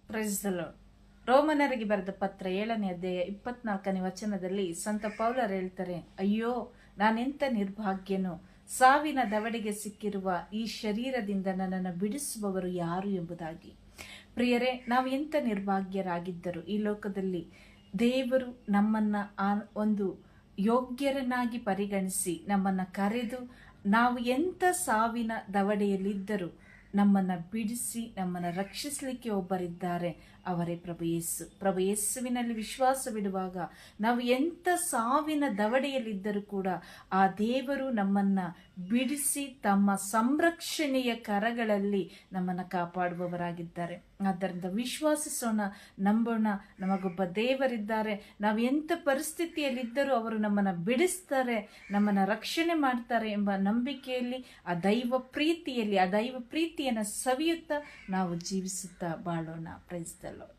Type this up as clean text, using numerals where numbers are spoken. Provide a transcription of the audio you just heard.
Price the lord. ರೋಮನರಿಗೆ ಬರೆದ ಪತ್ರ 7ನೇ ಅಧ್ಯಾಯ 24ನೇ ವಚನದಲ್ಲಿ ಸಂತ ಪೌಲರು ಹೇಳ್ತಾರೆ, ಅಯ್ಯೋ ನಾನೆಂತ ನಿರ್ಭಾಗ್ಯನು, ಸಾವಿನ ದವಡೆಗೆ ಸಿಕ್ಕಿರುವ ಈ ಶರೀರದಿಂದ ನನ್ನನ್ನು ಬಿಡಿಸುವವರು ಯಾರು ಎಂಬುದಾಗಿ. ಪ್ರಿಯರೇ, ನಾವು ಎಂತ ನಿರ್ಭಾಗ್ಯರಾಗಿದ್ದರು ಈ ಲೋಕದಲ್ಲಿ ದೇವರು ನಮ್ಮನ್ನ ಒಂದು ಯೋಗ್ಯರನ್ನಾಗಿ ಪರಿಗಣಿಸಿ ನಮ್ಮನ್ನ ಕರೆದು ನಾವು ಎಂಥ ಸಾವಿನ ದವಡೆಯಲ್ಲಿದ್ದರೂ ನಮ್ಮನ್ನು ಬಿಡಿಸಿ ನಮ್ಮನ್ನು ರಕ್ಷಿಸಲಿಕ್ಕೆ ಒಬ್ಬರಿದ್ದಾರೆ, ಅವರೇ ಪ್ರಭು ಯೇಸುವಿನಲ್ಲಿ ವಿಶ್ವಾಸವಿಡುವಾಗ ನಾವು ಎಂಥ ಸಾವಿನ ದವಡೆಯಲ್ಲಿದ್ದರೂ ಕೂಡ ಆ ದೇವರು ನಮ್ಮನ್ನು ಬಿಡಿಸಿ ತಮ್ಮ ಸಂರಕ್ಷಣೆಯ ಕರಗಳಲ್ಲಿ ನಮ್ಮನ್ನು ಕಾಪಾಡುವವರಾಗಿದ್ದಾರೆ. ಆದ್ದರಿಂದ ವಿಶ್ವಾಸಿಸೋಣ, ನಂಬೋಣ, ನಮಗೊಬ್ಬ ದೇವರಿದ್ದಾರೆ. ನಾವು ಎಂಥ ಪರಿಸ್ಥಿತಿಯಲ್ಲಿದ್ದರೂ ಅವರು ನಮ್ಮನ್ನು ಬಿಡಿಸ್ತಾರೆ, ನಮ್ಮನ್ನು ರಕ್ಷಣೆ ಮಾಡ್ತಾರೆ ಎಂಬ ನಂಬಿಕೆಯಲ್ಲಿ ಆ ದೈವ ಪ್ರೀತಿಯನ್ನು ಸವಿಯುತ್ತಾ ನಾವು ಜೀವಿಸುತ್ತಾ ಬಾಳೋಣ. Praise the lord.